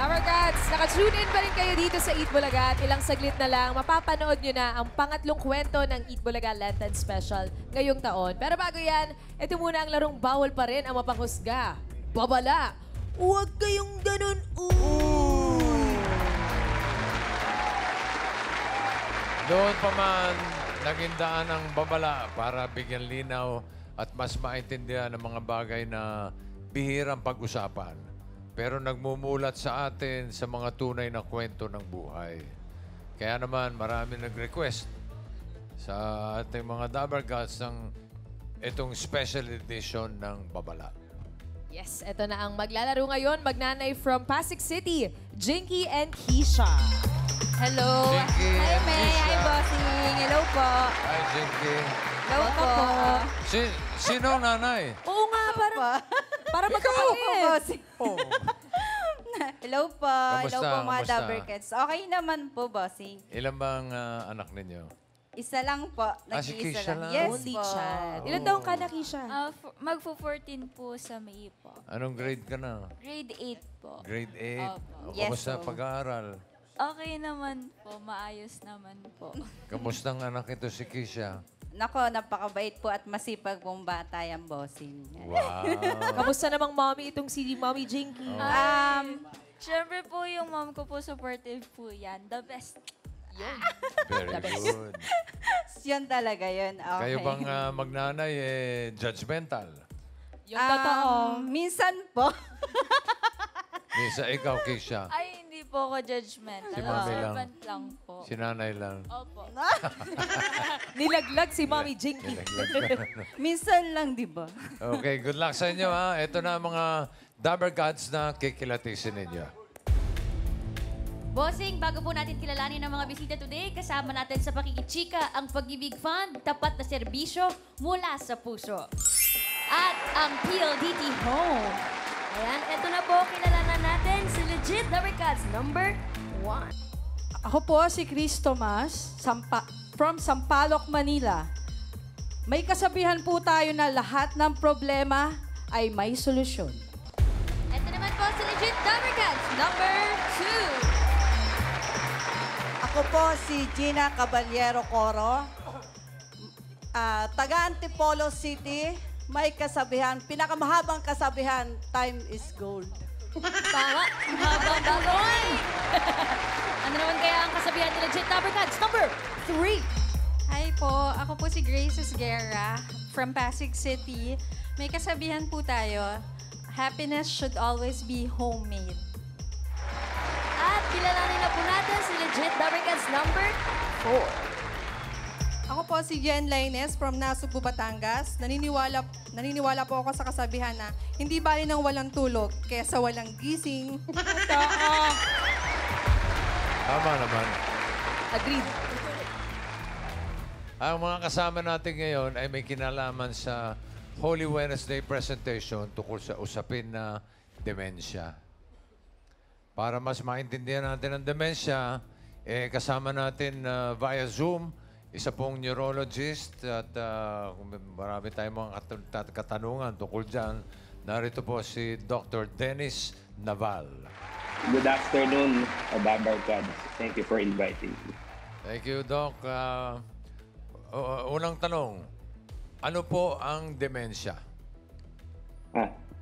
Dabarkats, naka-tune in pa rin kayo dito sa Eat Bulaga at ilang saglit na lang, mapapanood nyo na ang pangatlong kwento ng Eat Bulaga Lenten Special ngayong taon. Pero bago yan, ito muna ang larong bawal pa rin ang mapanghusga. Babala! Huwag kayong ganun! Doon pa man naging daan ang babala para bigyan linaw at mas maintindihan ang mga bagay na bihirang pag-usapan. Pero nagmumulat sa atin sa mga tunay na kwento ng buhay. Kaya naman marami nag-request sa ating mga Dabarkats ng itong special edition ng babala. Yes, ito na ang maglalaro ngayon. Magnanay from Pasig City, Jinky and Keisha. Hello. Jinky Hi, and May. Keisha. Hi, Bossing. Hello po. Hi, Jinky. Hello po. Sino ang nanay? Oo nga, para magkapatid. Oh. Hello po. Kamusta? Hello po mga Kamusta? Dabarkats. Okay naman po, bossing. Ilan bang anak ninyo? Isa lang po. Si Nag-iisa Keisha lang. lang? Yes Only po. child. Ilan taong ka na, Keisha? Magpo-14 po sa May po. Anong grade ka na? Grade 8 po. Grade 8. Opo. Yes, Kamusta po. pag-aaral? Okay naman po. Maayos naman po. Kamusta ang anak ito si Keisha? Nako, napakabait po at masipag pong bata yung bossing. Wow. Kamusta namang mommy itong si Mommy Jinky? Siyempre po yung mom ko po supportive po yan. The best. Very good. Yun talaga yun. Okay. Kayo bang magnanay judgmental? Yung totoo. Minsan po. Misa, ikaw, Keisha. Ay, hindi po ako judgmental. Si mami lang. Observant lang po. Si nanay lang. Opo. Nilaglag si Mommy Jinky. Minsan lang, di ba? Okay, good luck sa inyo ha. Ito na ang mga Dabarkats na kikilatisin ninyo. Bossing, bago po natin kilalanin ang mga bisita today, kasama natin sa Pakikichika ang Pag-ibig Fund, tapat na serbisyo mula sa puso. At ang PLDT Home. Ayan, eto na po, kilalanan natin si Legit Dabarkats number 1. Ako po si Chris Tomas from Sampaloc, Manila. May kasabihan po tayo na lahat ng problema ay may solusyon. Eto naman po si Legit Dabarkats number 2. Ako po si Gina Caballero Coro, taga Antipolo City. May kasabihan, pinakamahabang kasabihan, time is gold. Tama, habang bagoy. Ano naman kaya ang kasabihan ni Legit Dabarkats number 3? Hi po, ako po si Grace Esguerra from Pasig City. May kasabihan po tayo, happiness should always be homemade. At kilalanin na po natin si Legit Dabarkats number 4. Ako po si Jen Laines from Nasugbu, Batangas. Naniniwala po ako sa kasabihan na hindi bali ng walang tulog kaysa walang gising. Tama naman. Agreed. Ang mga kasama natin ngayon ay may kinalaman sa Holy Wednesday presentation tungkol sa usapin na demensya. Para mas maintindihan natin ang demensya, kasama natin via Zoom, isa pong neurologist at marami tayong mga katanungan tungkol dyan. Narito po si Dr. Dennis Naval. Good afternoon, Dabarkats. Thank you for inviting me. Thank you, Doc. Unang tanong, ano po ang demensya?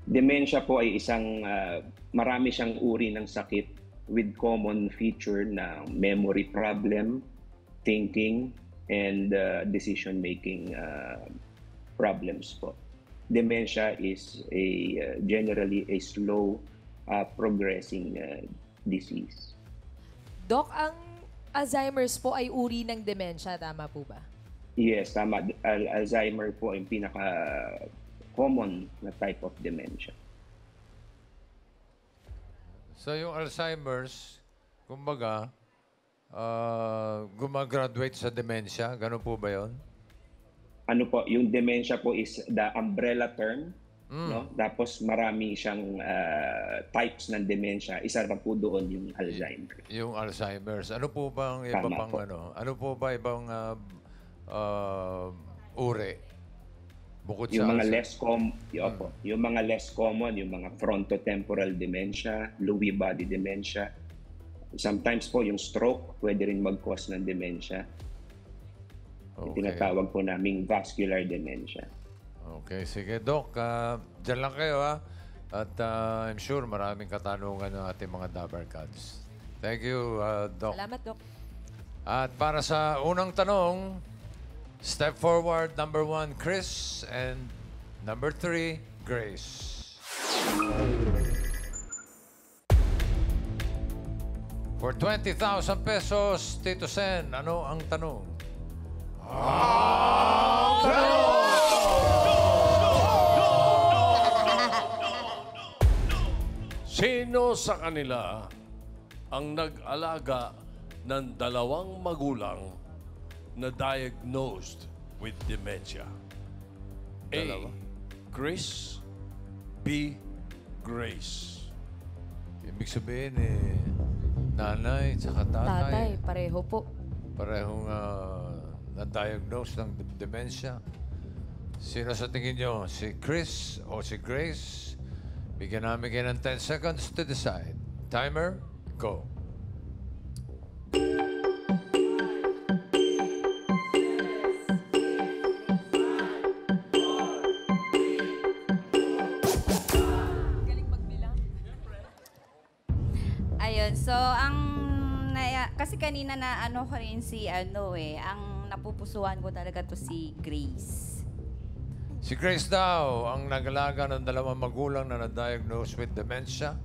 Dementia po ay isang marami siyang uri ng sakit with common feature na memory problem, thinking, and decision-making problems po. Dementia is generally a slow progressing disease. Doc, ang Alzheimer's po ay uri ng demensya, tama po ba? Yes, tama. Alzheimer po ay pinaka-common na type of dementia. So yung Alzheimer's, kumbaga, gumagraduate sa dementia, ganun po ba yun? Ano po, yung dementia po is the umbrella term, no? Tapos marami siyang types ng dementia. Isa na po doon yung Alzheimer. Yung Alzheimer's. Ano po bang iba Tama pang po. ano? Ano po ba ibang uri? Bukod Yung sa mga Alzheimer's. yung mga less common, yung mga frontotemporal dementia, Lewy body dementia. Sometimes po yung stroke pwede rin mag-cause ng dementia. Yung tinatawag po naming vascular dementia. Okay, sige Doc. Diyan lang kayo ha. At I'm sure maraming katanungan ng ating mga Dabarkads. Thank you, Doc. Salamat, Doc. At para sa unang tanong, step forward, number 1, Chris, and number 3, Grace. For 20,000 pesos, Tito Sen, ano ang tanong? Sino sa kanila ang nag-alaga ng dalawang magulang na diagnosed with dementia? A. Chris. B. Grace. Ibig sabihin nanay at tatay. Tatay, pareho po. Parehong na-diagnose ng dementia. Sino sa tingin nyo? Si Chris o si Grace? Bigyan namin kayo ng 10 seconds to decide. Timer, go. Ayun, so kasi kanina na ano ko rin si ang napupusuan ko talaga to si Grace. Si Grace daw ang nag-alaga ng dalawang magulang na na-diagnose with dementia.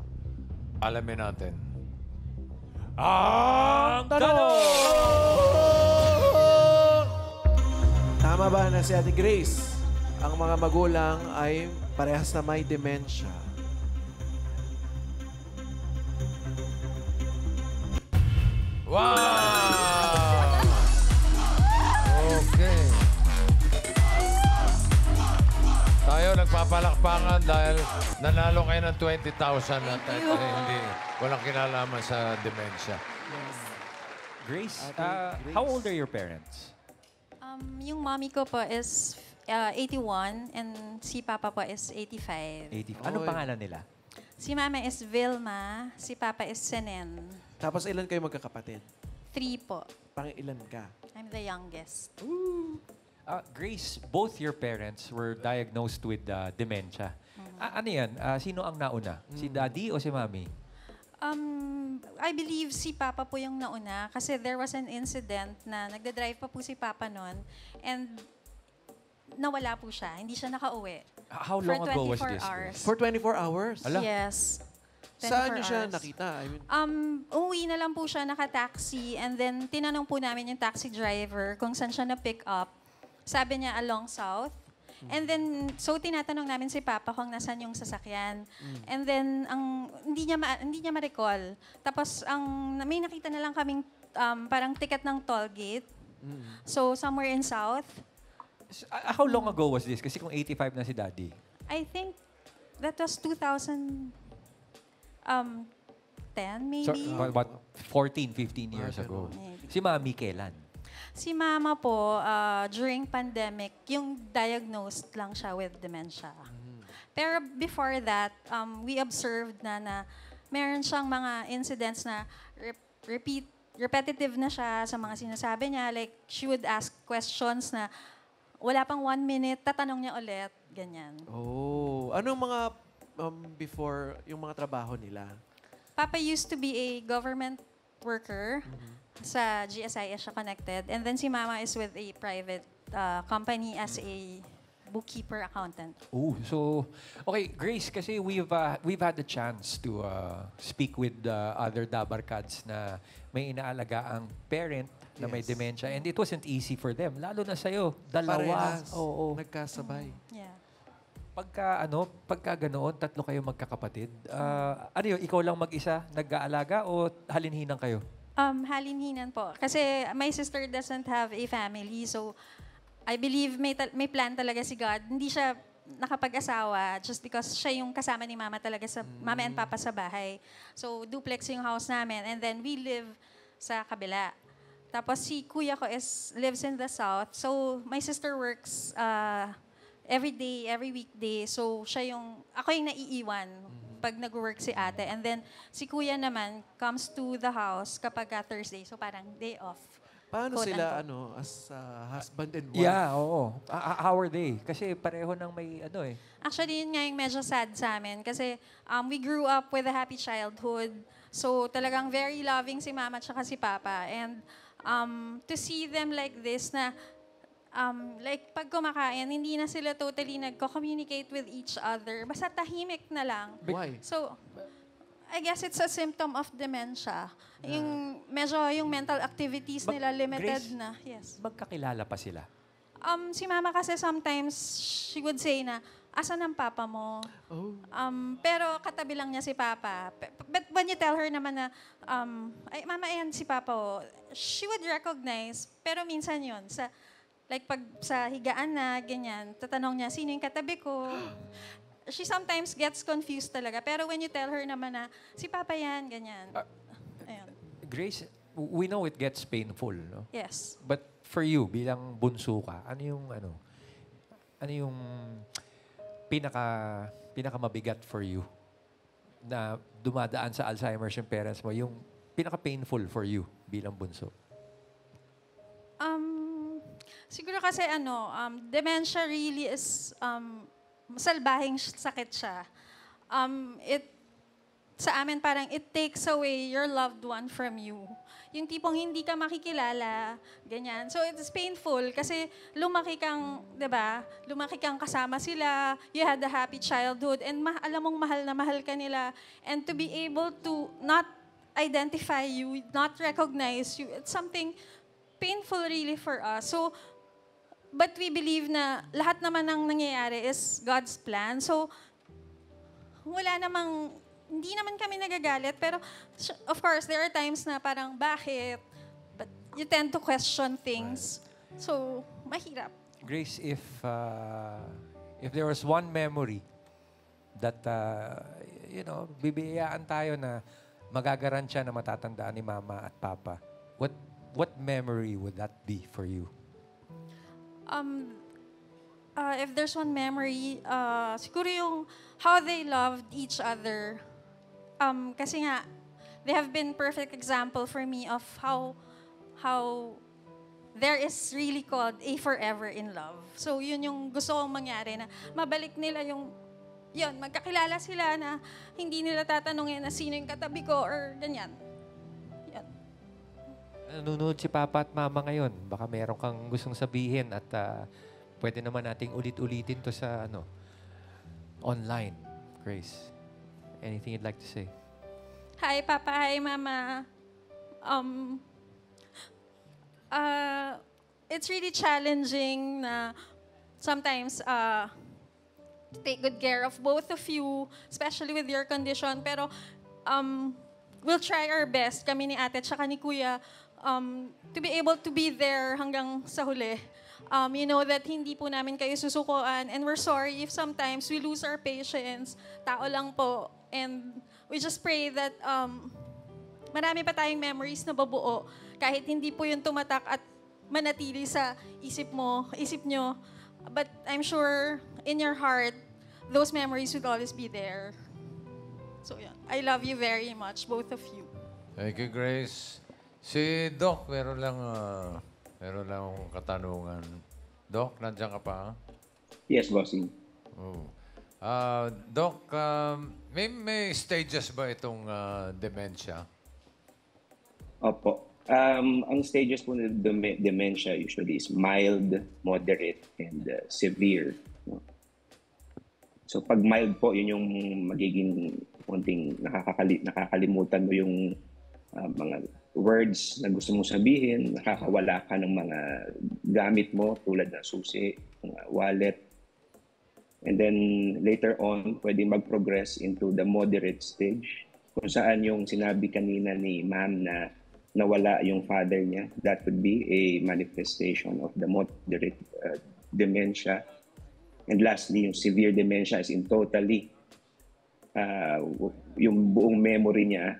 Alamin natin. Ang tanong! Tama ba na si Ate Grace? Ang mga magulang ay parehas na may dementia. Wow! Okay. Tayo nagpapalakpakan dahil nanalo kayo ng 20,000 at hindi, walang kinalaman sa dementia. Grace, how old are your parents? Yung mommy ko po is 81 and si papa po is 85. 85. Anong pangalan nila? Si mama is Vilma, si papa is Senen. Tapos ilan kayo magkakapatid? 3 po. Pang ilan ka? I'm the youngest. Grace, both your parents were diagnosed with dementia. Ano yan? Sino ang nauna? Si daddy o si mommy? I believe si Papa po yung nauna kasi there was an incident na nagda-drive pa po si Papa noon and nawala po siya. Hindi siya nakauwi. How long ago was this? Hours. For 24 hours? Ala. Yes. Saan 24 niyo siya hours. nakita? I mean, Uwi na lang po siya naka-taxi and then tinanong po namin yung taxi driver kung saan siya na-pick up. Sabi niya along south. And then, so tinatanong namin si Papa kung nasan yung sasakyan. And then, hindi niya ma-recall. Tapos, may nakita na lang kaming parang ticket ng toll gate. So, somewhere in south. How long ago was this? Kasi kung 85 na si daddy. I think that was 2010 maybe. So, about 14, 15 years ago. Maybe. Si mami kailan? Si Mama po, during pandemic, yung diagnosed lang siya with dementia. Pero before that, we observed na meron siyang mga incidents na repetitive na siya sa mga sinasabi niya. Like, she would ask questions na wala pang 1 minute, tatanong niya ulit, ganyan. oh, anong mga before yung mga trabaho nila? Papa used to be a government worker. Sa GSIS siya connected. And then si Mama is with a private company as a bookkeeper accountant. Oh, so okay, Grace, kasi we've had the chance to speak with other Dabarkads na may inaalaga ang parent na may dementia and it wasn't easy for them, lalo na sa'yo, dalawa. Parehas. Oo. Nagkasabay. Yeah. Pagka ganoon, 3 kayo magkakapatid. Ano yun, ikaw lang mag-isa nag-aalaga o halinhinang kayo? Halinhinan po. Kasi my sister doesn't have a family. So, I believe may plan talaga si God. Hindi siya nakapag-asawa just because siya yung kasama ni Mama talaga sa Mama and Papa sa bahay. So, duplex yung house namin. And then, we live sa kabila. Tapos, si kuya ko lives in the south. So, my sister works every day, every weekday. So, ako yung naiiwan pag nag-work si ate. And then, si kuya naman comes to the house kapag Thursday. So, parang day off. Paano Quote sila, unquote. as husband and wife? Yeah, oo. Our day. Kasi pareho nang may Actually, yun nga yung medyo sad sa amin. Kasi we grew up with a happy childhood. So, talagang very loving si mama at si papa. And to see them like this na like pag kumakain, hindi na sila totally nagko-communicate with each other. Basta tahimik na lang. Why? So, I guess it's a symptom of dementia. Yung medyo yung mental activities nila limited Grace, na. Yes. Magkakilala pa sila? Si mama kasi sometimes she would say na, asan ang papa mo? Pero katabi lang niya si papa. But when you tell her naman na, ay mama, ayan si papa oh, she would recognize. Pero minsan yun, like pag sa higaan na, ganyan, tatanong niya, sino yung katabi ko? She sometimes gets confused talaga. Pero when you tell her naman na, si papa yan, ganyan. Ayun. Grace, we know it gets painful, no? Yes. But for you, bilang bunso ka, ano yung pinaka mabigat for you na dumadaan sa Alzheimer's yung parents mo, yung pinaka painful for you bilang bunso? Siguro kasi dementia really is salbahing sakit siya. Sa amin parang it takes away your loved one from you. Yung tipong hindi ka makikilala, ganyan. So it's painful kasi lumaki kang, 'di ba? Lumaki kang kasama sila, you had a happy childhood and alam mong mahal na mahal ka nila, and to be able to not identify you, not recognize you, it's something painful really for us. So but we believe na lahat naman ng nangyayari is God's plan. So, hindi naman kami nagagalit. Pero, of course, there are times na parang, bakit? But you tend to question things. Right. So, mahirap. Grace, if there was one memory that, bibiyayaan tayo na magagarantya na matatandaan ni Mama at Papa, what memory would that be for you? If there's one memory, siguro yung how they loved each other. Kasi nga, they have been perfect example for me of how there is really called a forever in love. So yun yung gusto kong mangyari, na mabalik nila yun, magkakilala sila na hindi nila tatanungin na sino yung katabi ko or ganyan. Nanonood si Papa at Mama ngayon. Baka meron kang gustong sabihin at pwede naman nating ulit-ulitin to sa online. Grace, anything you'd like to say? Hi, Papa. Hi, Mama. It's really challenging na sometimes to take good care of both of you, especially with your condition. Pero we'll try our best, kami ni ate at saka ni kuya, to be able to be there hanggang sa huli. You know that hindi po namin kayo susukuan, and we're sorry if sometimes we lose our patience. Tao lang po. And we just pray that marami pa tayong memories na babuo kahit hindi po yung tumatak at manatili sa isip nyo. But I'm sure in your heart, those memories will always be there. So yeah, I love you very much, both of you. Thank you, Grace. Si Doc, meron lang akong katanungan. Doc, nandiyan ka pa? Yes, bossing. Oh. Doc, may stages ba itong dementia? Opo. Ang stages po ng dementia usually is mild, moderate, and severe. No? So pag mild po, yun yung magiging konting nakakalimutan mo yung mga words na gusto mong sabihin, nakakawala ka ng mga gamit mo tulad ng susi, wallet. And then later on, pwede mag-progress into the moderate stage kung saan yung sinabi kanina ni ma'am na nawala yung father niya. That would be a manifestation of the moderate dementia. And lastly, yung severe dementia is in totally yung buong memory niya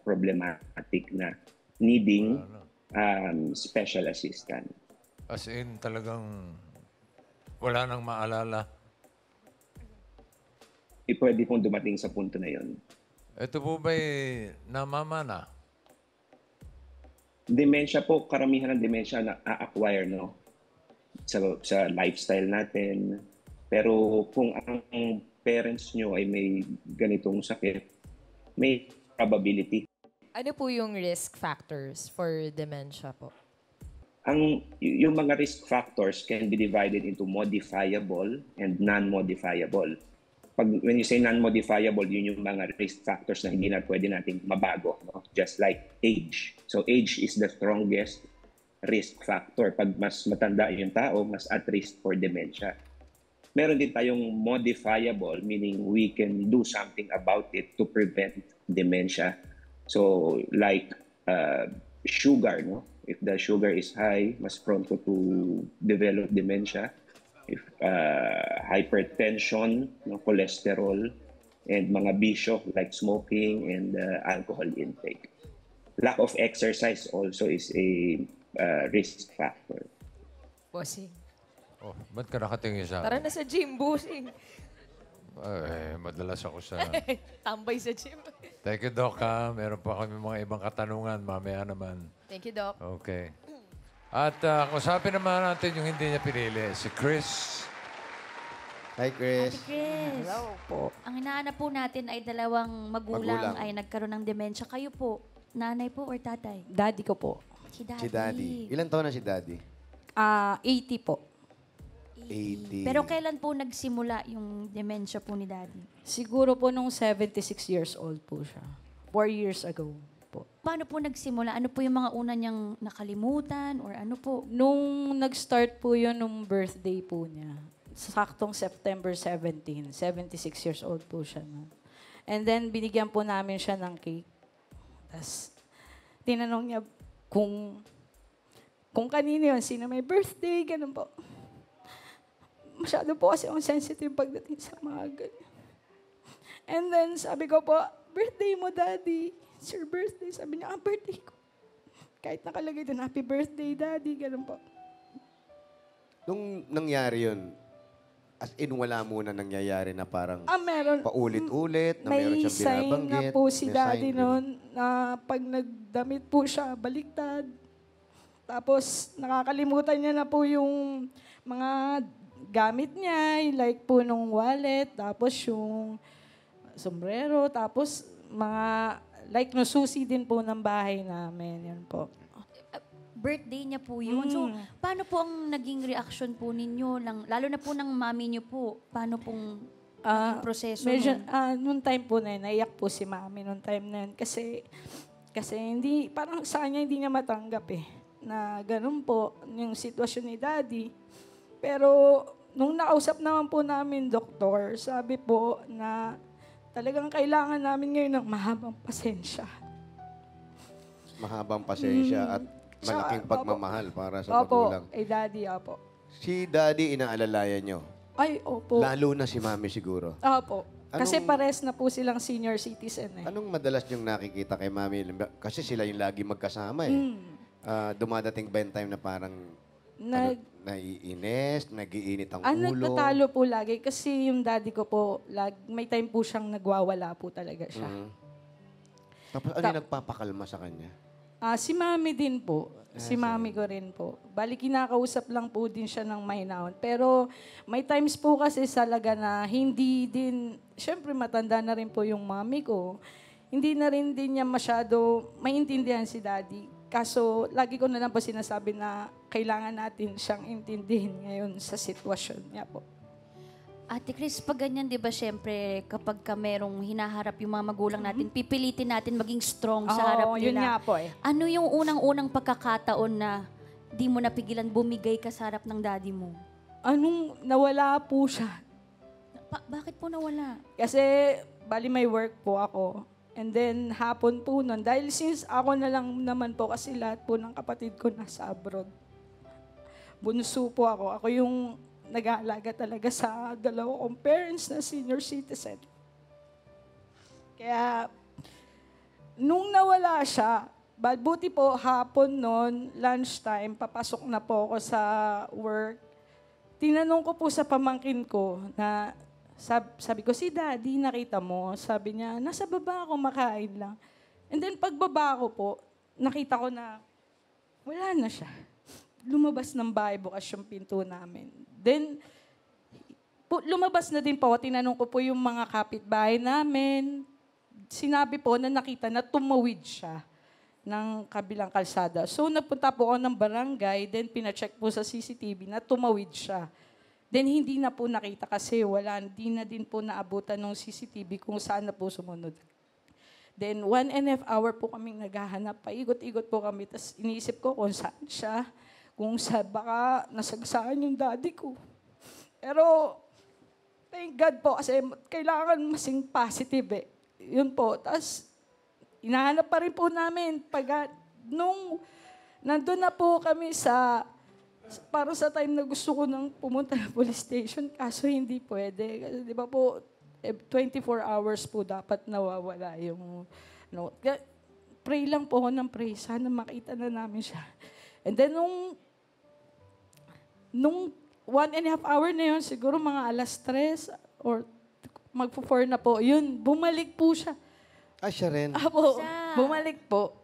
problematic na needing special assistance. As in talagang wala nang maalala. Pwede pong dumating sa punto na yon. Ito po ba'y namamana? Dementia po, karamihan ng dementia na a-acquire, no? Sa lifestyle natin. Pero kung ang parents nyo ay may ganitong sakit, may probability. Ano po yung risk factors for dementia po? Yung mga risk factors can be divided into modifiable and non-modifiable. When you say non-modifiable, yun yung mga risk factors na hindi na pwede nating mabago. No? Just like age. So age is the strongest risk factor. Pag mas matanda yung tao, mas at risk for dementia. Meron din tayong modifiable, meaning we can do something about it to prevent dementia. So like sugar, no? If the sugar is high, mas prone to develop dementia. If hypertension, no, cholesterol, and mga bisyo like smoking and alcohol intake. Lack of exercise also is a risk factor. Bossing. Oh, ba't ka nakatingin sa Tara na sa gym, bossing. Madalas ako sa... Tambay sa gym. Thank you, Doc. Meron pa kami mga ibang katanungan. Mamaya naman. Thank you, Doc. Okay. At kusapin naman natin yung hindi niya pinili, si Chris. Hi, Chris. Ate Chris. Hello po. Ang hinahanap po natin ay dalawang magulang ay nagkaroon ng dementia. Kayo po, nanay po or tatay? Daddy ko po. Si Daddy. Si Daddy. Ilan taon na si Daddy? 80 po. 80. Pero kailan po nagsimula yung dementia po ni Daddy? Siguro po nung 76 years old po siya. 4 years ago po. Paano po nagsimula? Ano po yung mga una niyang nakalimutan or ano po? Nung nag-start po yun nung birthday po niya. Saktong September 17. 76 years old po siya. No? And then, binigyan po namin siya ng cake. Tapos, tinanong niya kung kanino yun, sino may birthday, ganun po. Masyado po kasi ang sensitive pagdating sa mga ganyan. And then, sabi ko po, birthday mo, Daddy. It's your birthday. Sabi niya, birthday ko. Kahit nakalagay doon, happy birthday, Daddy. Ganun po. Nung nangyari yun, as in wala muna nangyayari na parang Meron. paulit-ulit, na meron siyang sign binabanggit. na po si may Daddy sign noon na pag nagdamit po siya, baliktad. Tapos nakakalimutan niya na po yung mga gamit niya, like po nung wallet, tapos yung sombrero, tapos mga like no susi din po ng bahay namin. Yan po. Birthday niya po yun. So, paano po ang naging reaction po ninyo? Lalo na po ng mami niyo po. Paano pong proseso Medyo, nun? nung time po na yun, naiyak po si mami nung time na yun. Kasi hindi, parang sa kanya hindi niya matanggap na ganun po yung sitwasyon ni Daddy. Pero nung nakausap naman po namin, doktor, sabi po na talagang kailangan namin ngayon ng mahabang pasensya. Mahabang pasensya at malaking pagmamahal para sa magulang. Daddy, opo. Si Daddy, inaalalayan nyo. Ay, opo. Lalo na si Mami siguro. Opo. Kasi pares na po silang senior citizen Anong madalas nyong nakikita kay Mami? Kasi sila yung lagi magkasama dumadating ba yung time na parang naiinis, nag-iinit ang ulo? Nagtatalo po lagi kasi yung daddy ko po, may time po siyang nagwawala po talaga siya. Tapos ano yung nagpapakalma sa kanya? Si Mami din po. Si Mami ko rin po. Bali, kinakausap lang po din siya ng mahinahon. Pero may times po kasi talaga na hindi din, syempre matanda na rin po yung Mami ko. Hindi na rin din niya masyado maintindihan si Daddy. Kaso, lagi ko na lang po sinasabi na kailangan natin siyang intindihin ngayon sa sitwasyon niya po. Ate Chris, pag ganyan, di ba, syempre, kapag ka merong hinaharap yung mga magulang natin, pipilitin natin maging strong sa harap nila. Yun nga po Ano yung unang-unang pagkakataon na di mo napigilan bumigay ka sa harap ng daddy mo? Nawala po siya. Bakit po nawala? Kasi, bali may work po ako. And then, hapon po nun. Dahil since ako na lang naman po, kasi lahat po ng kapatid ko nasa abroad. Bunso po ako. Ako yung nag-aalaga talaga sa dalawa kong parents na senior citizen. Kaya, nung nawala siya, buti po hapon noon, lunchtime, papasok na po ako sa work. tinanong ko po sa pamangkin ko na sabi ko, si Daddy, nakita mo? Sabi niya, nasa baba ako, makain lang. And then pagbaba ko po, nakita ko na wala na siya. Lumabas ng bahay, bukas yung pinto namin. Then, lumabas na din po, tinanong ko po yung mga kapitbahay namin. Sinabi po na nakita na tumawid siya ng kabilang kalsada. So, napunta po ako ng barangay, then pina-check po sa CCTV na tumawid siya. Then, hindi na po nakita kasi hindi na din po naabutan ng CCTV kung saan na po sumunod. Then, 1.5 hour po kaming naghahanap. Paigot-igot po kami. Tapos, iniisip ko kung saan siya. Kung baka nasagsaan yung daddy ko. Pero, thank God po kasi kailangan masing positive eh. Yun po. Tapos, hinahanap pa rin po namin. Nung nandun na po kami para sa time na gusto ko nang pumunta ng police station, kaso hindi pwede. Kasi di ba po, 24 hours po dapat nawawala yung note. Pray lang po ako ng pray. Sana makita na namin siya. And then, nung 1.5 hour na yun, siguro mga alas 3 or magpo-4 na po, yun, bumalik po siya. Siya rin. Apo, bumalik po.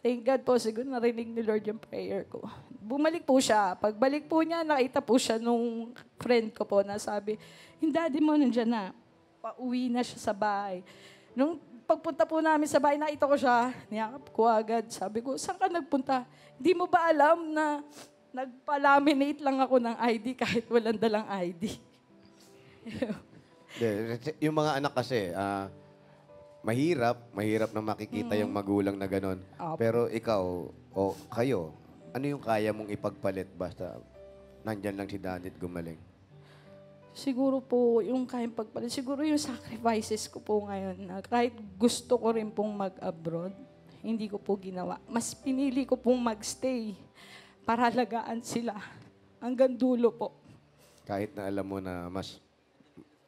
Thank God po, siguro narinig ni Lord yung prayer ko. Bumalik po siya. Pagbalik po niya, nakita po siya nung friend ko po na sabi, yung daddy mo nandiyan na. Pauwi na siya sa bahay. Nung pagpunta po namin sa bahay, nakita ko siya, niyakap ko agad. Sabi ko, saan ka nagpunta? Hindi mo ba alam na nagpa-laminate lang ako ng ID kahit walang dalang ID? Yung mga anak kasi, mahirap na makikita yung magulang na gano'n. Pero ikaw, o kayo, ano yung kaya mong ipagpalit basta nandyan lang si Daddy at gumaling? Siguro po, yung kayang pagpalit, siguro yung sacrifices ko po ngayon, na kahit gusto ko rin pong mag-abroad, hindi ko po ginawa. Mas pinili ko pong magstay para alagaan sila hanggang dulo po. Kahit na alam mo na mas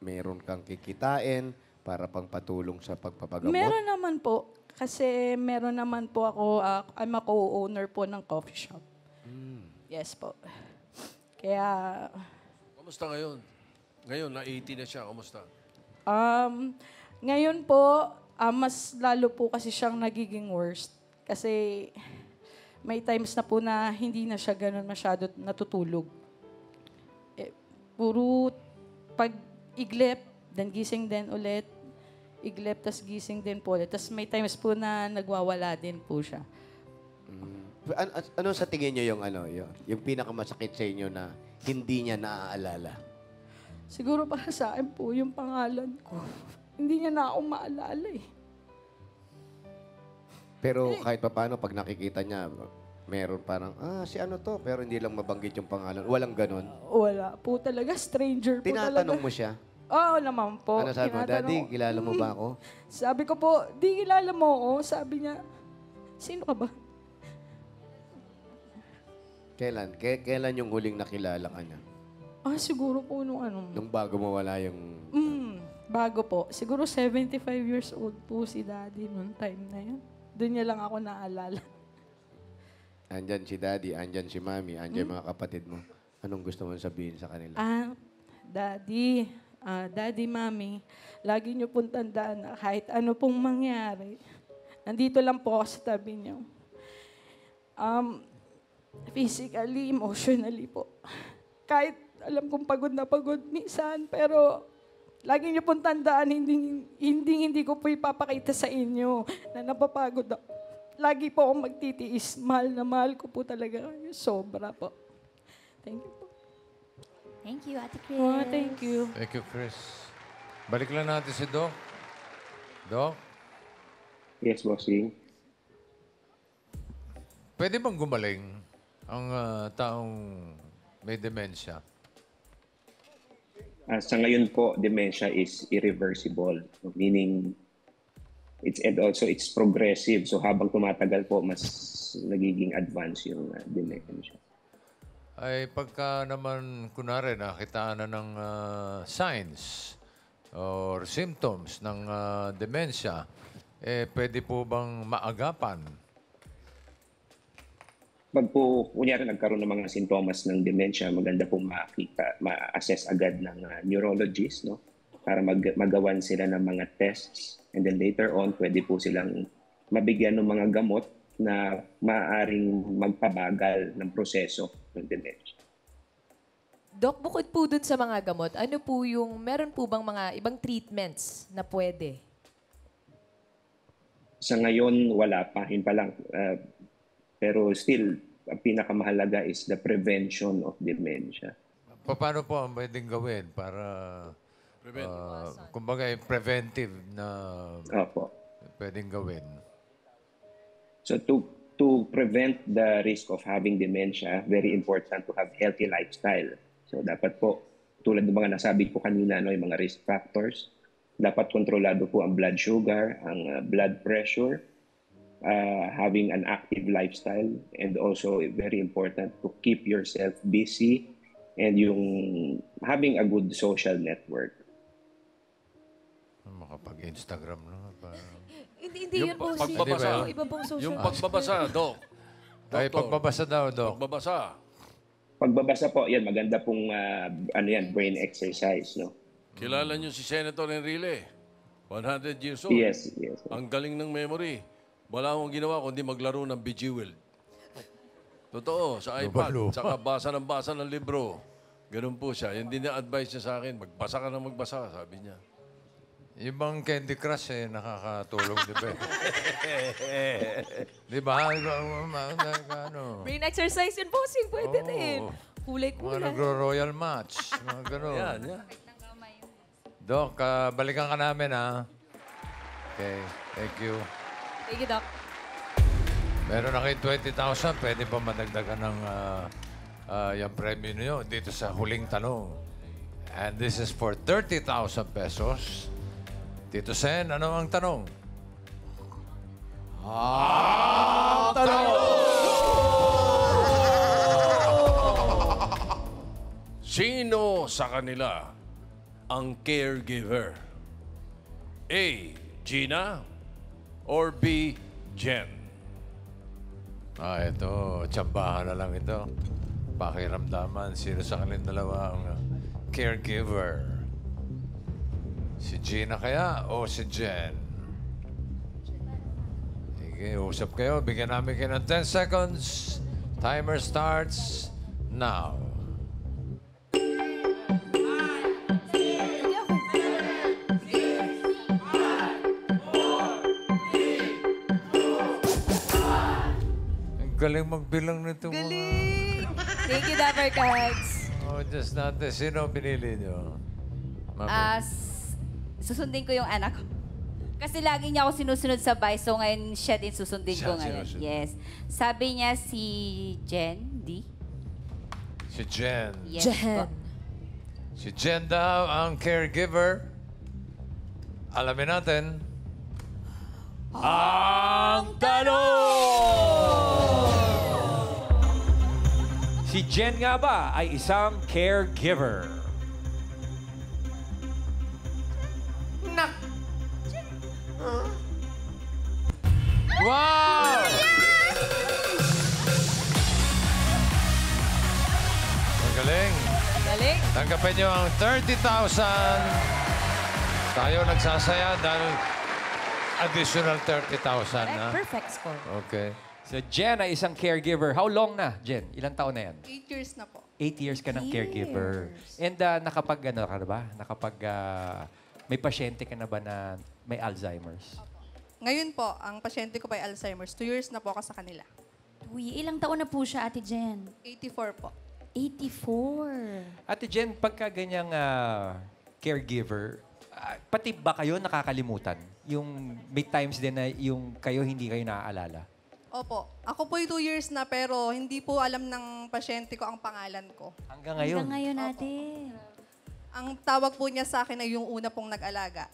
meron kang kikitain para pang patulong sa pagpapagamot? Meron naman po. Kasi meron naman po ako, I'm a co-owner po ng coffee shop. Yes po. Kaya... Kamusta ngayon? Ngayon, na 80 na siya. Kamusta? Ngayon po, mas lalo po kasi siyang nagiging worst. Kasi may times na po na hindi na siya ganun masyado natutulog. Puro pag iglip, then gising din ulit. Iglip, tas gising din po ulit. Tas may times po na nagwawala din po siya. Ano sa tingin niyo yung pinakamasakit sa inyo na hindi niya naaalala? Siguro para sa akin po, yung pangalan ko. Hindi niya na ako maalala eh. Pero kahit pa paano, pag nakikita niya, meron parang, si ano to? Pero hindi lang mabanggit yung pangalan. Walang ganun. Wala po talaga. Stranger po talaga. Tinatanong mo siya? Oo naman po. Ano sabi mo, Daddy, kilala mo ba ako? Sabi ko po, di kilala mo ako. Sabi niya, sino ka ba? Kailan? Kailan yung huling nakilala ka niya? Siguro po nung Nung bago mawala yung... bago po. Siguro 75 years old po si Daddy noong time na yun. Doon niya lang ako naalala. Andyan si Daddy, andyan si Mami, andyan mga kapatid mo. Anong gusto mong sabihin sa kanila? Daddy, Mami, lagi niyo pong tandaan na kahit ano pong mangyari, nandito lang po ako sa tabi niyo. Physically, emotionally po. Kahit alam kong pagod na pagod minsan, pero lagi niyo pong tandaan, hindi ko po ipapakita sa inyo na napapagod ako. Lagi po akong magtitiis. Mahal na mahal ko po talaga kayo. Sobra po. Thank you po. Thank you, Ate Chris. Thank you. Thank you, Chris. Balik lang natin si Doc. Doc? Yes, bossing. Pwede bang gumaling ang taong may demensya? Sa ngayon po, dementia is irreversible. Meaning, it's progressive. So habang tumatagal po, mas nagiging advanced yung dementia. Ay pagka naman, kunwari, nakitaan na ng signs or symptoms ng dementia, pwede po bang maagapan? pag po, kunyari nagkaroon ng mga sintomas ng dementia, maganda po ma-assess agad ng neurologist, no? Para magawan sila ng mga tests. And then later on, pwede po silang mabigyan ng mga gamot na maaaring magpabagal ng proseso ng dementia. Doc, bukod po dun sa mga gamot, ano po yung, meron po bang mga ibang treatments na pwede? Sa ngayon, wala pa. Yun pa lang. Pero still, ang pinakamahalaga is the prevention of dementia. Paano po ang pwedeng gawin para, kumbaga, preventive na pwedeng gawin? So to prevent the risk of having dementia, very important to have healthy lifestyle. So dapat po, tulad ng mga nasabi ko kanina, no, yung mga risk factors, dapat kontrolado po ang blood sugar, ang blood pressure, having an active lifestyle, and also very important to keep yourself busy and yung having a good social network. Makapag-Instagram na. Hindi yun po. Pagbabasa. Iba pong social. Yung pagbabasa, Doc. Ay, pagbabasa daw, Doc. Pagbabasa. Pagbabasa po, yan, maganda pong brain exercise, no? Kilala niyo si Senator Enrile? 100 years old. Yes, yes. Ang galing ng memory. Wala akong ginawa kundi maglaro ng Bejeweled. Totoo, sa iPad. Saka basa ng libro. Ganun po siya. Yan din ang advice niya sa akin. Magbasa ka na magbasa, sabi niya. Yung bang Candy Crush nakakatulong, di ba? Di ba? Ano? Brain exercise yun, bossing. Pwede din. Kulay-kulay. Mga nagro-royal match. Mga gano'n. Yan. Doc, balikan ka namin, ha? Okay. Thank you. Thank you, Doc. Meron na kayo 20,000. Pwede pa madagdagan ng yung premium niyo dito sa huling tanong. And this is for 30,000 pesos. Tito Sen, ano ang tanong? Sino sa kanila ang caregiver? A. Gina or B. Jen? Ito. Tsambahan na lang ito. Pakiramdaman. Sino sa kanilang dalawa ang caregiver? Si Gina kaya o si Jen? Sige, usap kayo. Bigyan namin kayo ng 10 seconds. Timer starts now. Ang galing magbilang nito. Galing! Thank you, Dapper Cats. Just natin. Sino pinili nyo? Susundin ko yung anak ko. Kasi lagi niya ako sinusunod sa bike, so ngayon siya din susundin ko ngayon. Yes. Sabi niya si Jen, D? Si Jen. Yes, Jen. po. Si Jen daw ang caregiver. Alamin natin. Ang tanong! Si Jen nga ba ay isang caregiver? Wow! Magaling. Galing. Tanggapin nyo ang 30,000. Tayo nagsasaya dahil additional 30,000. Ha? Perfect score. Okay. So Jen ay isang caregiver. How long na, Jen? Ilang taon na yan? 8 years na po. 8 years ka ng caregiver. And nakapag, ano ka na ba? Nakapag, may pasyente ka na ba na may Alzheimer's? Ngayon po, ang pasyente ko pa ay Alzheimer's. 2 years na po ako sa kanila. Uy, ilang taon na po siya, Ate Jen? 84 po. 84. Ate Jen, pagka ganyang caregiver, pati ba kayo nakakalimutan? Yung may times din na yung kayo hindi kayo naaalala? Opo. Ako po 2 years na pero hindi po alam ng pasyente ko ang pangalan ko. Hanggang ngayon? Hanggang ngayon, Ate. Ang tawag po niya sa akin ay yung una pong nag-alaga.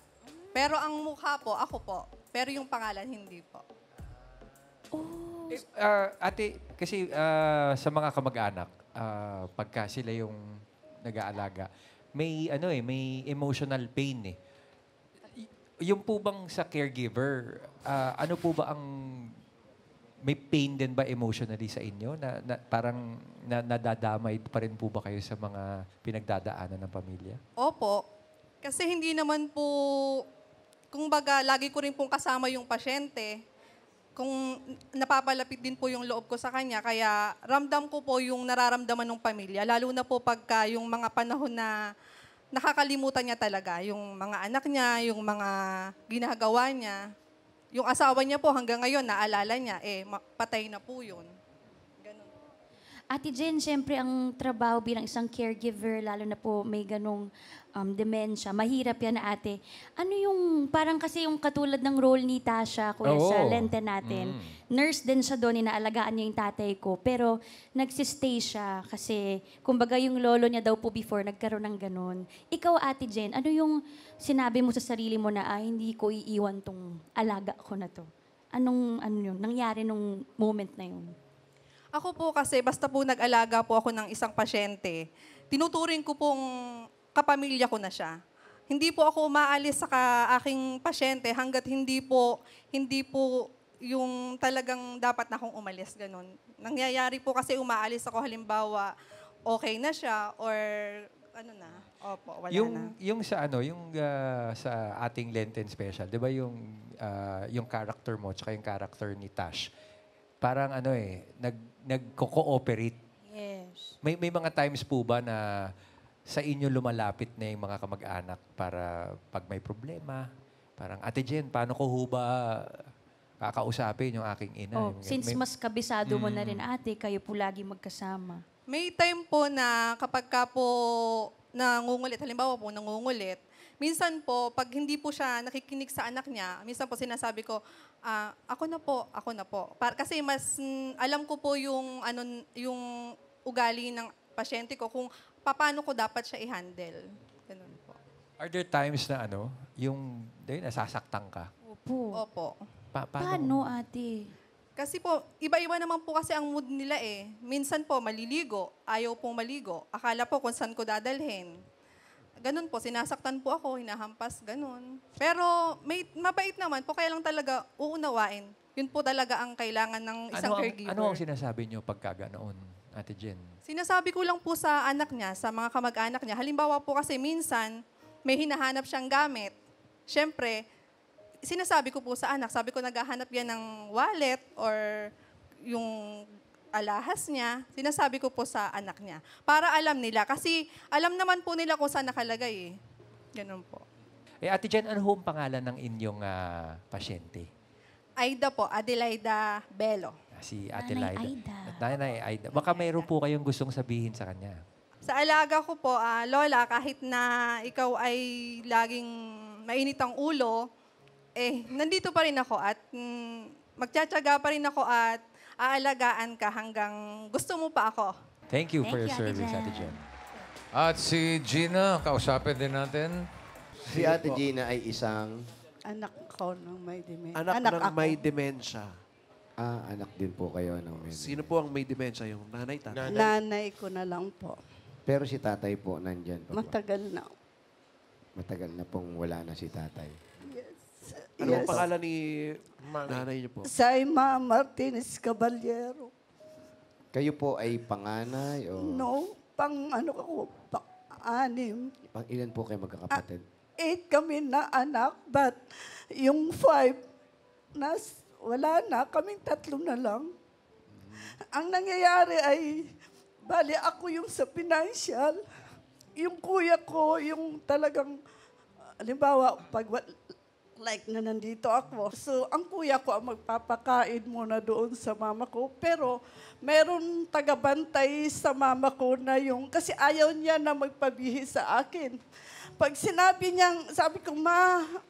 Pero ang mukha po, ako po. Pero yung pangalan, hindi po. Ate, kasi sa mga kamag-anak, pagka sila yung nag-aalaga, may may emotional pain eh. Yung po bang sa caregiver, ano po ba ang may pain din ba emotionally sa inyo? Parang nadadamay pa rin po ba kayo sa mga pinagdadaanan ng pamilya? Opo. Kasi hindi naman po, kung baga, lagi ko rin pong kasama yung pasyente. Kung napapalapit din po yung loob ko sa kanya, kaya ramdam ko po yung nararamdaman ng pamilya. Lalo na po pagka yung mga panahon na nakakalimutan niya talaga. Yung mga anak niya, yung mga ginagawa niya. Yung asawa niya po hanggang ngayon, naalala niya, patay na po yun. Ganun. Ate Jen, siyempre ang trabaho bilang isang caregiver, lalo na po may ganong dementia, mahirap yan ate. Ano yung, parang kasi yung katulad ng role ni Tasha, kuya, sa Lenten natin. Nurse din siya doon, inaalagaan niya yung tatay ko. Pero nagsistay siya kasi, kumbaga yung lolo niya daw po before, nagkaroon ng ganon. Ikaw, ate Jen, ano yung sinabi mo sa sarili mo na, hindi ko iiwan tong alaga ko na to? Ano yun, nangyari nung moment na yun? Ako po kasi, basta po nag-alaga po ako ng isang pasyente, tinuturing ko pong kapamilya ko na siya. Hindi po ako umaalis sa aking pasyente hanggat hindi po yung talagang dapat na akong umalis, ganun. Nangyayari po kasi umaalis ako, halimbawa, okay na siya or ano na, opo, wala na. Yung sa sa ating Lenten special, 'di ba yung character mo tsaka yung character ni Tash, parang nagko-cooperate. Yes. May mga times po ba na sa inyo lumalapit na yung mga kamag-anak para pag may problema, parang, Ate Jen, paano ko ba kakausapin yung aking ina? Since mas kabisado mo na rin ate, kayo po lagi magkasama. May time po na kapag ka po nangungulit, halimbawa po nangungulit, minsan po, pag hindi po siya nakikinig sa anak niya, minsan po sinasabi ko, ako na po. Kasi mas alam ko po yung ugali ng pasyente ko, kung paano ko dapat siya i-handle. Ganun po. Are there times na nasasaktan ka? Opo. Paano, ate? Kasi po, iba-iba naman po kasi ang mood nila eh. Minsan po, maliligo. Ayaw pong maligo. Akala po kung saan ko dadalhin. Ganun po, sinasaktan po ako, hinahampas, ganun. Pero mabait naman po, kaya lang talaga uunawain. Yun po talaga ang kailangan ng isang caregiver. Ano ang sinasabi niyo pagka ganoon, Ate Jen? Sinasabi ko lang po sa anak niya, sa mga kamag-anak niya. Halimbawa po kasi minsan, may hinahanap siyang gamit. Siyempre, sinasabi ko po sa anak, sabi ko naghahanap yan ng wallet or yung alahas niya. Sinasabi ko po sa anak niya. Para alam nila. Kasi alam naman po nila kung saan nakalagay eh. Ganun po. Ate Jen, ano ang pangalan ng inyong pasyente? Aida po, Adelaida Belo. Si Ate Laida. Nanay Aida. Baka mayroon po kayong gustong sabihin sa kanya. Sa alaga ko po, Lola, kahit na ikaw ay laging mainit ang ulo, nandito pa rin ako at magtsatsaga pa rin ako at aalagaan ka hanggang gusto mo pa ako. Thank you for your service, Ate Jen. At si Gina, kausapin din natin. Si Ate Gina ay isang Anak ko ng may dementia. Anak ng may dementia. anak din po kayo ng may Sino po ang may dementia? Yung nanay, tatay? Nanay ko na lang po. Pero si tatay po nandyan pa po. Matagal na. Matagal na pong wala na si tatay. Ano ang pangalan ni nanay niyo po? Saima Martinez Caballero. Kayo po ay panganay o No, pang-anim. ilan po kayo magkakapatid? 8 kami na anak, but yung 5, wala na, kaming 3 na lang. Ang nangyayari ay, bali ako yung sa financial, yung kuya ko, yung talagang, halimbawa, pag like na nandito ako. So, ang kuya ko ang magpapakain muna doon sa mama ko. Pero, meron tagabantay sa mama ko na yung, kasi ayaw niya na magpabihi sa akin. Pag sinabi niyang, sabi ko,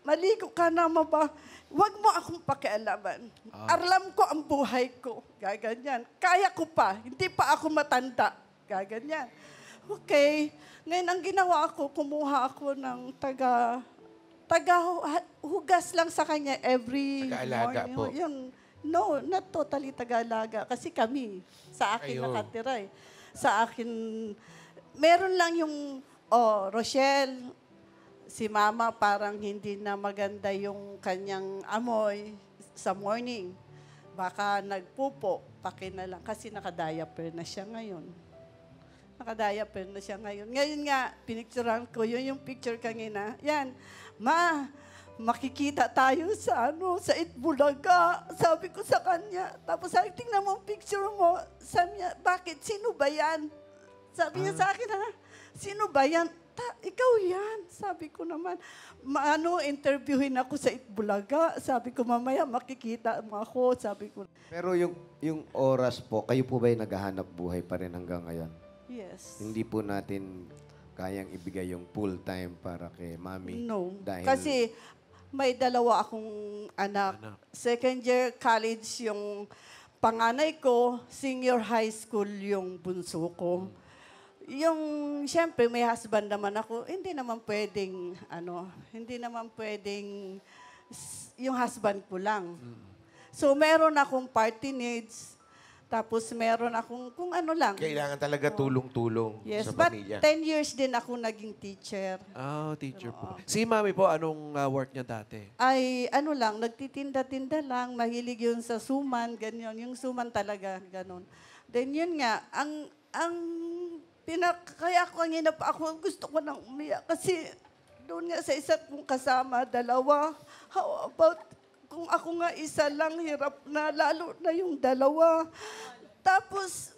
maligo ka na, ba? Huwag mo akong pakialaman. Alam ko ang buhay ko. Gaganyan. Kaya ko pa. Hindi pa ako matanda. Gaganyan. Okay. Ngayon, ang ginawa ko, kumuha ako ng hugas lang sa kanya every Taga-alaga morning. po. Yun, no, not totally taga-alaga. Kasi kami, sa akin nakatira eh. Sa akin, meron lang yung, Rochelle, si Mama parang hindi na maganda yung kanyang amoy sa morning. baka nagpupo, na lang. Kasi nakadiaper na siya ngayon. Nakadiaper na siya ngayon. Ngayon nga, pinicturean ko, yun yung picture kanina. Yan, Ma, makikita tayo sa sa Itbulaga. Sabi ko sa kanya. Tapos sabi, tingnan mo ang picture mo. Sabi niya, bakit? Sino ba yan? Sabi niya sa akin, ha? Sino ba yan? Ikaw yan. Sabi ko naman, interviewin ako sa Itbulaga. Sabi ko, mamaya makikita mo ako. Sabi ko. Pero yung oras po, kayo po ba yung naghahanap buhay pa rin hanggang ngayon? Yes. Hindi po natin kayang ibigay yung full time para kay Mami. No. Dahil Kasi may dalawa akong anak. Second year college yung panganay ko, senior high school yung bunso ko. Yung, siyempre, may husband naman ako, hindi naman pwedeng, yung husband ko lang. So, meron akong party needs, tapos meron akong, kung ano lang. Kailangan talaga tulong-tulong Yes, sa but pamilya. 10 years din ako naging teacher. Teacher po. Si Mami po, anong work niya dati? Ay, nagtitinda-tinda lang, mahilig yun sa suman, ganyan. Yung suman talaga, ganon. Then yun nga, kaya ako gusto ko nang umiyak kasi doon nga sa isa kong kasama, dalawa. How about kung ako nga isa lang, hirap na, lalo na yung dalawa. Tapos,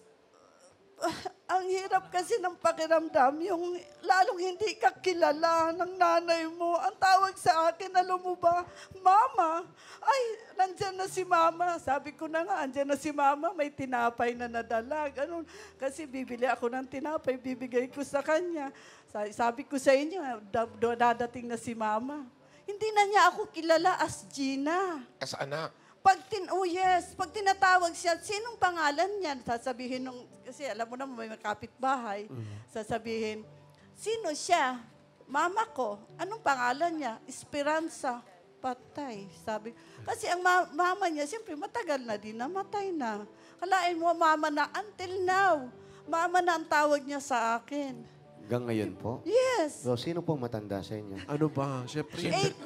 ang hirap kasi ng pakiramdam, yung lalong hindi ka kilala ng nanay mo. Ang tawag sa akin, alam mo ba, Mama, ay, nandyan na si Mama. Sabi ko na nga, andyan na si Mama, may tinapay na nadala. Ganun. Kasi bibili ako ng tinapay, bibigay ko sa kanya. Sabi ko sa inyo, dadating na si Mama. Hindi na niya ako kilala as Gina. As anak. Pag tinatawag siya, sinong pangalan niya? Sasabihin kasi alam mo naman may kapitbahay. Sasabihin, sino siya? Mama ko. Anong pangalan niya? Esperanza. Patay. Sabi. Kasi ang mama niya, siyempre matagal na din, namatay na. Kalain mo, mama na, until now, mama na ang tawag niya sa akin. hanggang ngayon po? Yes. So, sino po matanda sa inyo? Ano ba? Siyempre. 19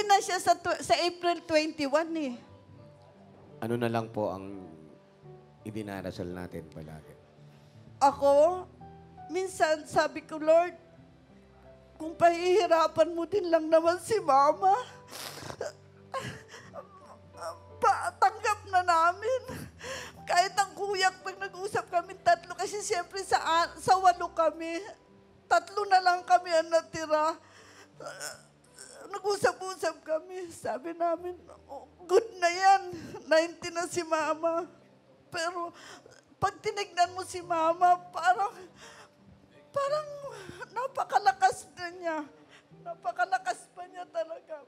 na siya sa April 21 eh. Ano na lang po ang idinarasal natin palagi? Ako, minsan sabi ko, Lord, kung pahihirapan mo din lang naman si Mama, tanggap na namin. Kahit ang kuya, pag nag-usap kami tatlo, kasi siyempre sa 8 kami, 3 na lang kami ang natira. Nag-usap-usap kami. Sabi namin, oh, good na yan. 90 na si Mama. Pero pag tinignan mo si Mama, parang napakalakas na niya. Napakalakas pa niya talaga.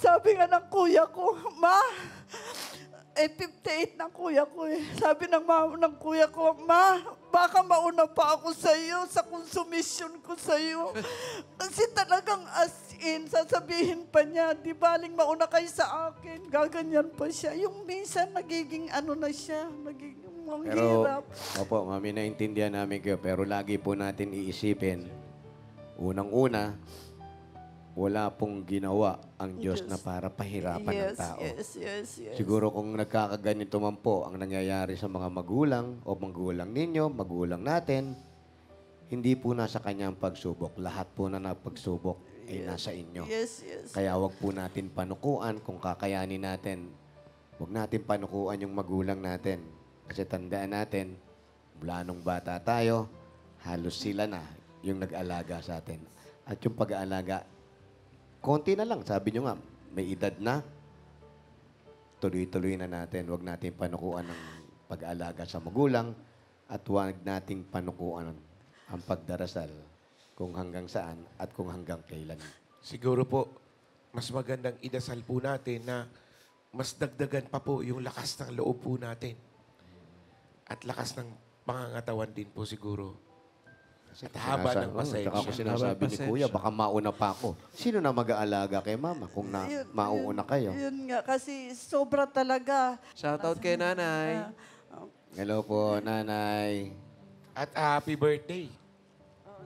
Sabi nga ng kuya ko, Ma, 58 ng kuya ko eh. Sabi ng kuya ko, Ma, baka mauna pa ako sa iyo sa konsumisyon ko sa iyo. Kasi talagang as in, sasabihin pa niya, di baling mauna kayo sa akin. Gaganyan pa siya. Yung minsan nagiging ano na siya, nagiging hirap. Opo, Mami, naintindihan namin kayo. Pero lagi po natin iisipin, unang-una, wala pong ginawa ang Diyos na para pahirapan ng tao. Yes. Siguro kung nagkakaganito man po ang nangyayari sa mga magulang o magulang ninyo, magulang natin, hindi po nasa kanya ang pagsubok. Lahat po na napagsubok ay nasa inyo. Yes. Kaya wag po natin panukuan kung kakayanin natin. Wag natin panukuan yung magulang natin. Kasi tandaan natin, mula nung bata tayo, halos sila na yung nag-alaga sa atin. At yung pag-aalaga, konti na lang. Sabi nyo nga, may edad na, tuloy-tuloy na natin. Huwag natin panukuan ang pag-aalaga sa magulang at huwag nating panukuan ang pagdarasal kung hanggang saan at kung hanggang kailan. Siguro po, mas magandang idasal po natin na mas dagdagan pa po yung lakas ng loob po natin. At lakas ng pangangatawan din po siguro. At haba ng pasensya. Tsaka ko sinasabi ni Kuya, baka mauna pa ako. Sino na mag-aalaga kay Mama kung mauuna kayo? Yun nga, kasi sobra talaga. Shoutout kay Nanay. Hello po, Nanay. At happy birthday.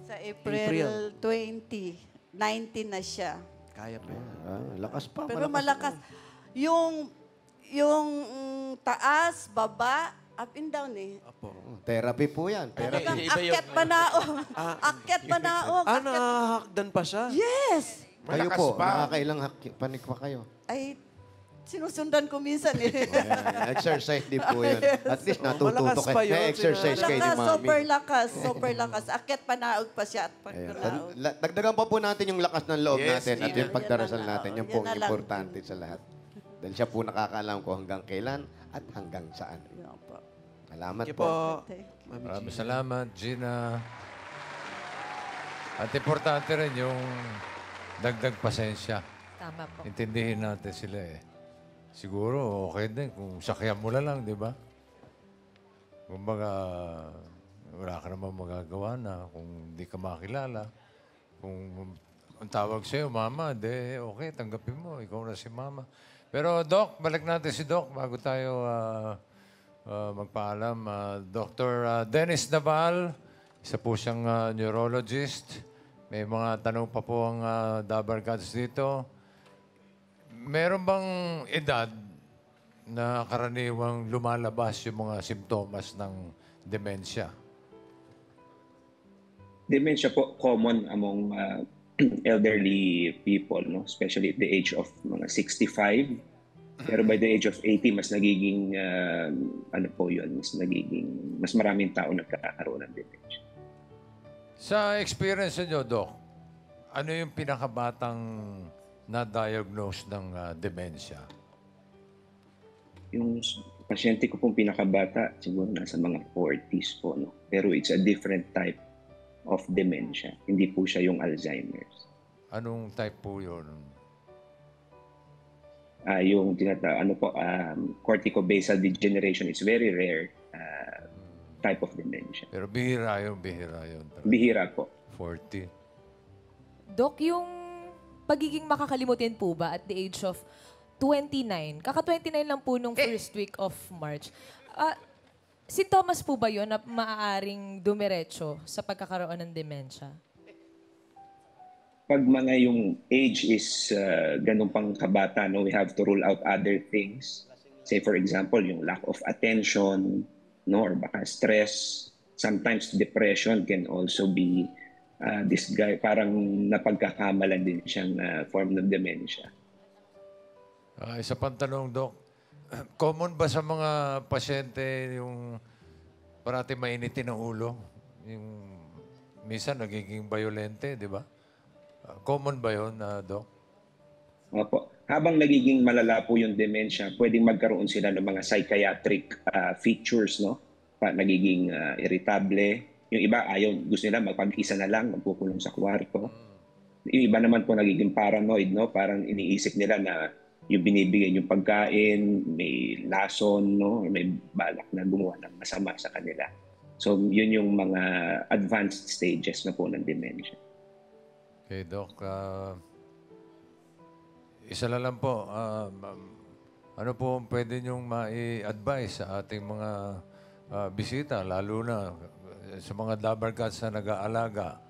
Sa April 20, 19 na siya. Kaya pa yan. Lakas pa. Pero malakas. Yung yung taas, baba, up and down eh. Therapy po yan. Therapy. Akyat panaog. Akyat panaog. Nakahakdan pa siya? Yes! Kayo Malakas po, pa. nakakailang panik pa kayo. Ay, sinusundan ko minsan eh. Exercise din po yun. At least natututo Malakas pa kayo. yun, Exercise kayo ni Lakas, Mami. super lakas. Akyat panaog pa siya at Ayan. pagkanaog. Dagdagan pa po natin yung lakas ng loob Yes, natin at Gina. yung pagdarasal Yan na natin. lang. Yan po Yan ang na lang. importante sa lahat. Dahil siya po nakakaalam kung hanggang kailan at hanggang saan. Yan po. Salamat Sige po. Mami Maraming G. salamat, Gina. At importante rin yung dagdag pasensya. Tama po. Intindihin natin sila eh. Siguro okay din kung sakyan mo na lang, di ba? Kumbaga, wala ka namang magagawa na kung hindi ka makilala. Kung ang tawag sa'yo, Mama, de okay, tanggapin mo. Ikaw na si Mama. Pero Doc, balik natin si Doc bago tayo magpaalam. Dr. Dennis Naval, isa po siyang neurologist. May mga tanong pa po ang Dabar Gods dito. Meron bang edad na karaniwang lumalabas yung mga simptomas ng dementia? Dementia po common among elderly people, no? Especially at the age of mga 65. Pero by the age of 80, mas nagiging, mas maraming tao nagkakaroon ng dementia. Sa experience niyo, Doc, ano yung pinakabatang na-diagnose ng dementia? Yung pasyente ko pong pinakabata, siguro nasa mga 40s po, no? Pero it's a different type of dementia. Hindi po siya yung Alzheimer's. Anong type po yun? Yung corticobasal degeneration is very rare type of dementia. Pero bihira yun. Bihira po. 40. Dok, yung pagiging makakalimutin po ba at the age of 29? Kaka-29 lang po nung first week of March. Sintomas po ba yun na maaaring dumiretso sa pagkakaroon ng dementia? Pag mga yung age is ganun pang kabata, no, we have to rule out other things. Say for example, yung lack of attention, no, or baka stress. Sometimes depression can also be this guy, parang napagkakamalan din siyang form ng dementia. Isa pang tanong, Doc. Common ba sa mga pasyente yung parati mainitin ang ulo? Yung minsan nagiging violente, di ba? Common ba yun, Doc? Opo. Habang nagiging malala po yung dementia, pwedeng magkaroon sila ng mga psychiatric features, no? Nagiging irritable. Yung iba, gusto nila magpag-isa na lang, magpukulong sa kwarto. Yung iba naman po nagiging paranoid, no? Parang iniisip nila na yung binibigay yung pagkain, may lason, no? May balak na gumawa ng masama sa kanila. So, yun yung mga advanced stages na po ng dementia. Okay, Doc. Isa na lang po. Ano po pwede niyong ma-advise sa ating mga bisita, lalo na sa mga Dabar Gods na nag-aalaga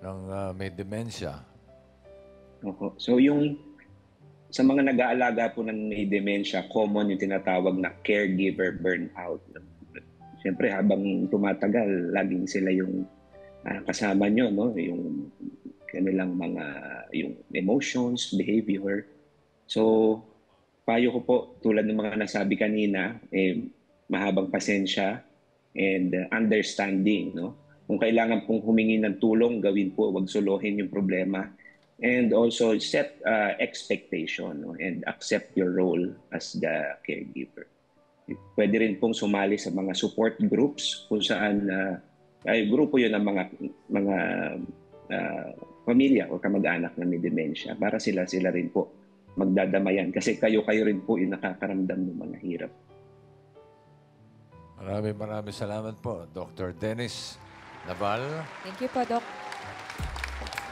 ng may dementia? Opo. So, sa mga nag-aalaga po ng may dementia, common yung tinatawag na caregiver burnout. Siyempre, habang tumatagal, laging sila yung kasama nyo, no? Yung kanilang yung emotions, behavior. So, payo ko po, tulad ng mga nasabi kanina, mahabang pasensya and understanding, no? Kung kailangan pong humingi ng tulong, gawin po, wag suluhin yung problema. And also set expectation, no? And accept your role as the caregiver. Pwede rin pong sumali sa mga support groups kung saan grupo yun ng mga pamilya o kamag-anak na may dementia para sila rin po magdadamayan kasi kayo rin po yung nakakaramdam ng mga hirap. Maraming salamat po, Dr. Dennis Naval. Thank you po, Doc.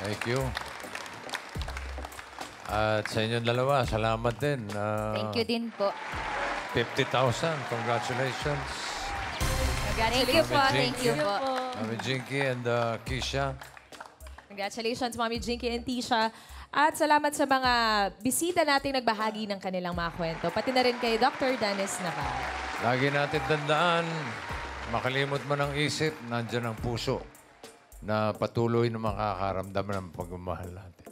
Thank you. At sa inyong dalawa, salamat din. Thank you din po. 50,000. Congratulations. Thank you po. Thank you po. Mami Jinky and Keisha. Congratulations, Mommy Jinky and Tisha. At salamat sa mga bisita nating nagbahagi ng kanilang mga kwento. Pati na rin kay Dr. Dennis Nacal. Lagi natin tandaan, makalimot mo ng isip, nandyan ang puso na patuloy na makakaramdam ng pagmamahal natin.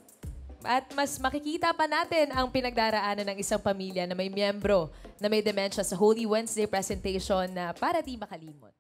At mas makikita pa natin ang pinagdaraanan ng isang pamilya na may miyembro na may demensya sa Holy Wednesday presentation na para di makalimot.